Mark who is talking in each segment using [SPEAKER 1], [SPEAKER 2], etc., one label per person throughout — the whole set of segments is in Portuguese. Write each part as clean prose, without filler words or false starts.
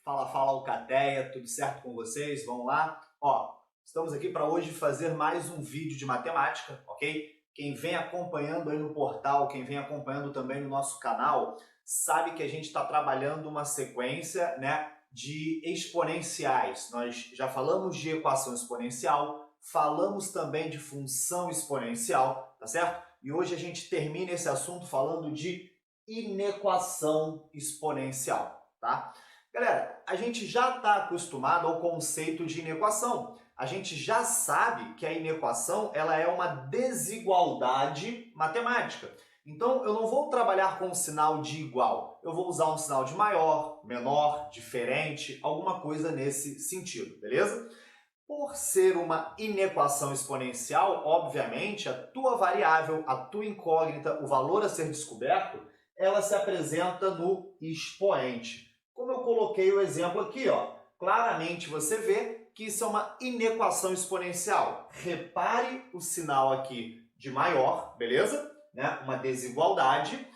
[SPEAKER 1] Fala, fala, Alcateia, tudo certo com vocês? Vamos lá? Ó, estamos aqui para hoje fazer mais um vídeo de matemática, ok? Quem vem acompanhando aí no portal, quem vem acompanhando também no nosso canal, sabe que a gente está trabalhando uma sequência, né, de exponenciais. Nós já falamos de equação exponencial, falamos também de função exponencial, tá certo? E hoje a gente termina esse assunto falando de inequação exponencial, tá? Galera, a gente já está acostumado ao conceito de inequação. A gente já sabe que a inequação ela é uma desigualdade matemática. Então, eu não vou trabalhar com um sinal de igual. Eu vou usar um sinal de maior, menor, diferente, alguma coisa nesse sentido, beleza? Por ser uma inequação exponencial, obviamente, a tua variável, a tua incógnita, o valor a ser descoberto, ela se apresenta no expoente. Como eu coloquei o exemplo aqui, ó, claramente você vê que isso é uma inequação exponencial. Repare o sinal aqui de maior, beleza? Né? Uma desigualdade.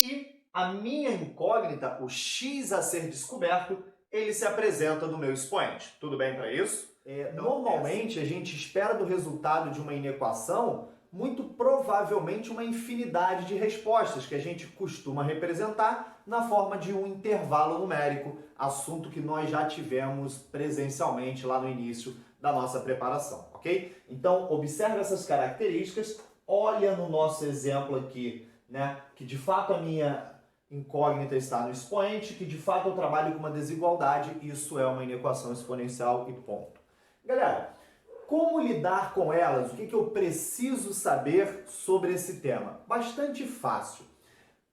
[SPEAKER 1] E a minha incógnita, o x a ser descoberto, ele se apresenta no meu expoente. Tudo bem para isso? Normalmente, a gente espera do resultado de uma inequação muito provavelmente uma infinidade de respostas que a gente costuma representar na forma de um intervalo numérico, assunto que nós já tivemos presencialmente lá no início da nossa preparação, ok? Então, observe essas características, olha no nosso exemplo aqui, né, que de fato a minha incógnita está no expoente, que de fato eu trabalho com uma desigualdade, isso é uma inequação exponencial e ponto. Galera, como lidar com elas? O que eu preciso saber sobre esse tema? Bastante fácil.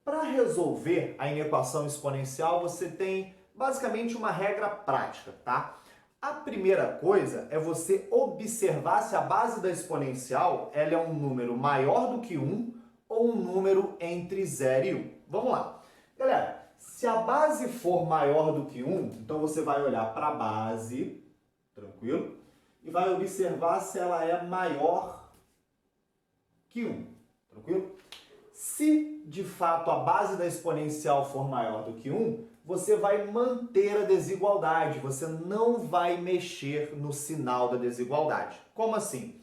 [SPEAKER 1] Para resolver a inequação exponencial, você tem basicamente uma regra prática, tá? A primeira coisa é você observar se a base da exponencial ela é um número maior do que 1 ou um número entre 0 e 1. Vamos lá. Galera, se a base for maior do que 1, então você vai olhar para a base, tranquilo? E vai observar se ela é maior que 1, tranquilo? Se de fato a base da exponencial for maior do que 1, você vai manter a desigualdade, você não vai mexer no sinal da desigualdade. Como assim?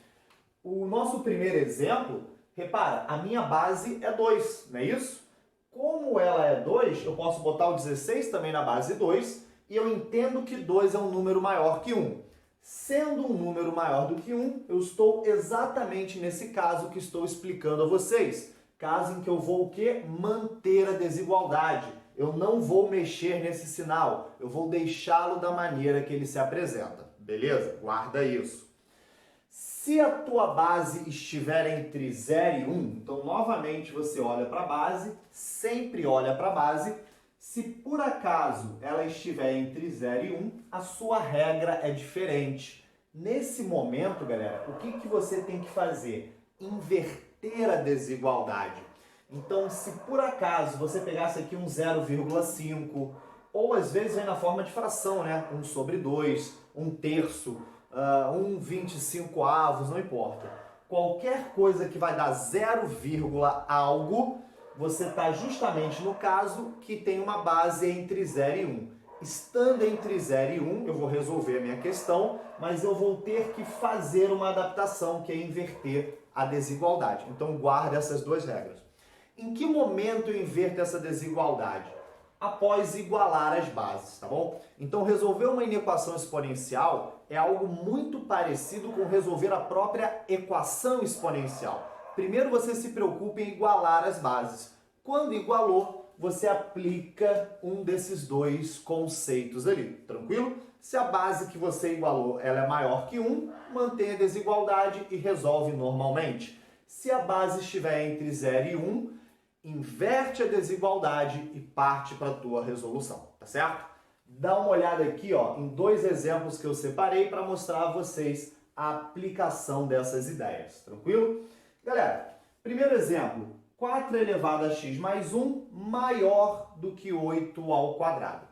[SPEAKER 1] O nosso primeiro exemplo, repara, a minha base é 2, não é isso? Como ela é 2, eu posso botar o 16 também na base 2 e eu entendo que 2 é um número maior que 1. Sendo um número maior do que 1, eu estou exatamente nesse caso que estou explicando a vocês. Caso em que eu vou o quê? Manter a desigualdade. Eu não vou mexer nesse sinal. Eu vou deixá-lo da maneira que ele se apresenta. Beleza? Guarda isso. Se a tua base estiver entre 0 e 1, então novamente você olha para a base, sempre olha para a base. Se por acaso ela estiver entre 0 e 1, a sua regra é diferente. Nesse momento, galera, o que você tem que fazer? Inverter a desigualdade. Então, se por acaso você pegasse aqui um 0,5, ou às vezes vem na forma de fração, né? 1 sobre 2, 1 terço, 1/25 avos, não importa. Qualquer coisa que vai dar 0, algo, você está justamente no caso que tem uma base entre 0 e 1. Estando entre 0 e 1, eu vou resolver a minha questão, mas eu vou ter que fazer uma adaptação, que é inverter a desigualdade. Então, guarda essas duas regras. Em que momento eu inverto essa desigualdade? Após igualar as bases, tá bom? Então, resolver uma inequação exponencial é algo muito parecido com resolver a própria equação exponencial. Primeiro você se preocupa em igualar as bases. Quando igualou, você aplica um desses dois conceitos ali, tranquilo? Se a base que você igualou ela é maior que 1, mantém a desigualdade e resolve normalmente. Se a base estiver entre 0 e 1, inverte a desigualdade e parte para a tua resolução, tá certo? Dá uma olhada aqui, ó, em dois exemplos que eu separei para mostrar a vocês a aplicação dessas ideias, tranquilo? Galera, primeiro exemplo, 4 elevado a x mais 1 maior do que 8 ao quadrado.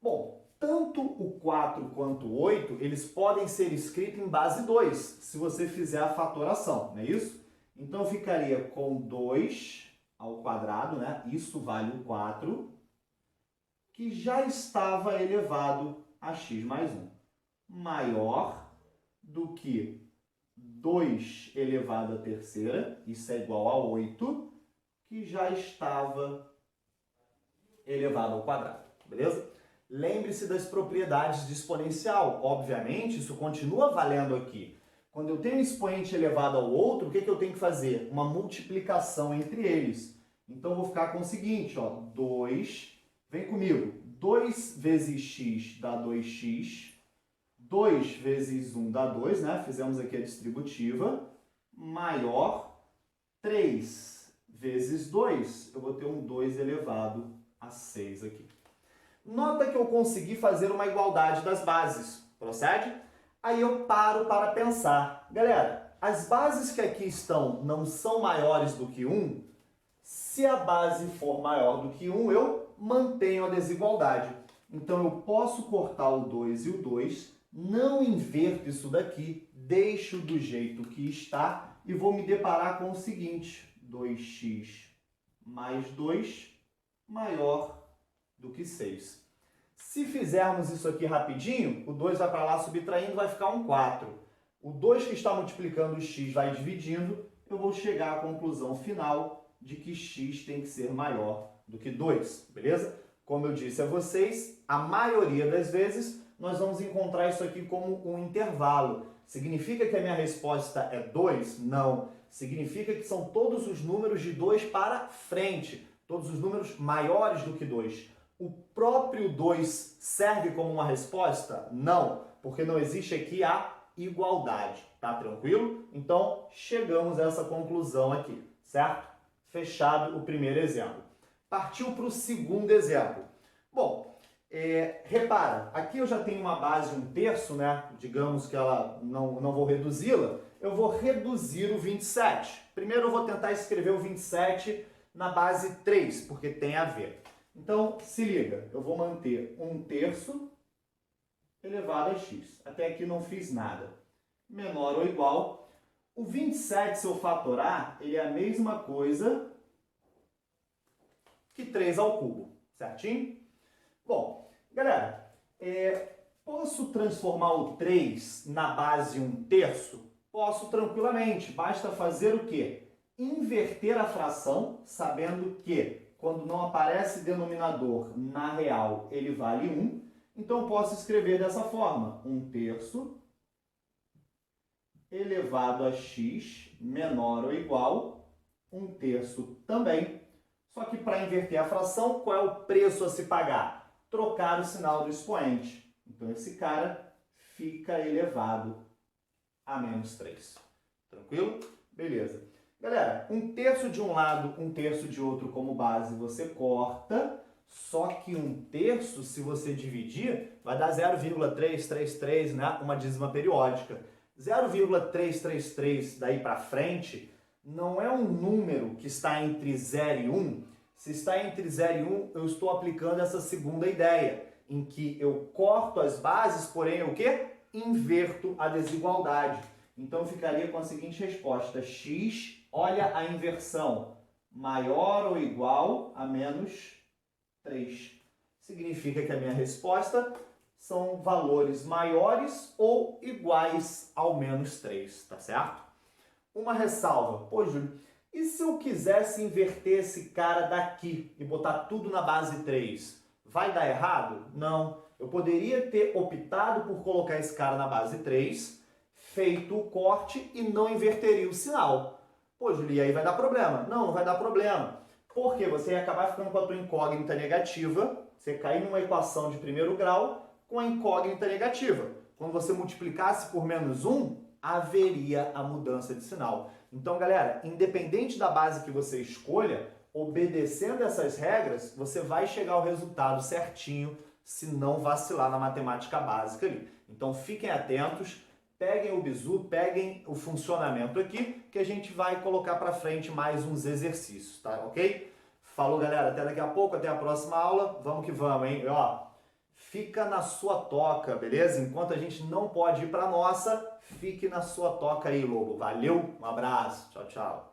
[SPEAKER 1] Bom, tanto o 4 quanto o 8, eles podem ser escritos em base 2, se você fizer a fatoração, não é isso? Então, ficaria com 2 ao quadrado, né? Isso vale o 4, que já estava elevado a x mais 1, maior do que 2 elevado à terceira, isso é igual a 8, que já estava elevado ao quadrado, beleza? Lembre-se das propriedades de exponencial. Obviamente, isso continua valendo aqui. Quando eu tenho um expoente elevado ao outro, o que eu tenho que fazer? Uma multiplicação entre eles. Então, eu vou ficar com o seguinte, ó, 2, vem comigo, 2 vezes x dá 2x, 2 vezes 1 dá 2, né? Fizemos aqui a distributiva, maior 3 vezes 2, eu vou ter um 2 elevado a 6 aqui. Nota que eu consegui fazer uma igualdade das bases, procede? Aí eu paro para pensar. Galera, as bases que aqui estão não são maiores do que 1? Se a base for maior do que 1, eu mantenho a desigualdade. Então eu posso cortar o 2 e o 2, não inverto isso daqui, deixo do jeito que está e vou me deparar com o seguinte, 2x mais 2 maior do que 6. Se fizermos isso aqui rapidinho, o 2 vai para lá subtraindo, vai ficar um 4. O 2 que está multiplicando o x vai dividindo, eu vou chegar à conclusão final de que x tem que ser maior do que 2, beleza? Como eu disse a vocês, a maioria das vezes nós vamos encontrar isso aqui como um intervalo. Significa que a minha resposta é 2? Não. Significa que são todos os números de 2 para frente. Todos os números maiores do que 2. O próprio 2 serve como uma resposta? Não, porque não existe aqui a igualdade, tá tranquilo? Então, chegamos a essa conclusão aqui, certo? Fechado o primeiro exemplo. Partiu para o segundo exemplo. Bom, repara, aqui eu já tenho uma base 1/3, né? Digamos que ela não vou reduzi-la. Eu vou reduzir o 27. Primeiro eu vou tentar escrever o 27 na base 3, porque tem a ver. Então, se liga, eu vou manter 1/3 elevado a x. Até aqui não fiz nada. Menor ou igual. O 27, se eu fatorar, ele é a mesma coisa que 3 ao cubo, certinho? Bom, galera, posso transformar o 3 na base 1/3? Posso tranquilamente. Basta fazer o quê? Inverter a fração, sabendo que quando não aparece denominador na real, ele vale 1. Então, eu posso escrever dessa forma. 1/3 elevado a x menor ou igual 1/3 também. Só que para inverter a fração, qual é o preço a se pagar? Trocar o sinal do expoente. Então, esse cara fica elevado a menos 3. Tranquilo? Beleza. Galera, 1/3 de um lado, 1/3 de outro como base, você corta. Só que 1/3, se você dividir, vai dar 0,333, né? Uma dízima periódica. 0,333 daí para frente não é um número que está entre 0 e 1. Se está entre 0 e 1, eu estou aplicando essa segunda ideia, em que eu corto as bases, porém o quê? Inverto a desigualdade. Então ficaria com a seguinte resposta: x, olha a inversão, maior ou igual a menos 3. Significa que a minha resposta são valores maiores ou iguais ao menos 3, tá certo? Uma ressalva. Pô, Júlio, e se eu quisesse inverter esse cara daqui e botar tudo na base 3? Vai dar errado? Não. Eu poderia ter optado por colocar esse cara na base 3, feito o corte e não inverteria o sinal. Pô, Júlio, e aí vai dar problema? Não, não vai dar problema. Porque você ia acabar ficando com a tua incógnita negativa, você cair numa equação de primeiro grau com a incógnita negativa. Quando você multiplicasse por menos 1, haveria a mudança de sinal. Então, galera, independente da base que você escolha, obedecendo essas regras, você vai chegar ao resultado certinho, se não vacilar na matemática básica ali. Então, fiquem atentos, peguem o bizu, peguem o funcionamento aqui, que a gente vai colocar para frente mais uns exercícios, tá? Ok? Falou, galera, até daqui a pouco, até a próxima aula. Vamos que vamos, hein? Ó, fica na sua toca, beleza? Enquanto a gente não pode ir para nossa, fique na sua toca aí, lobo. Valeu, um abraço, tchau, tchau.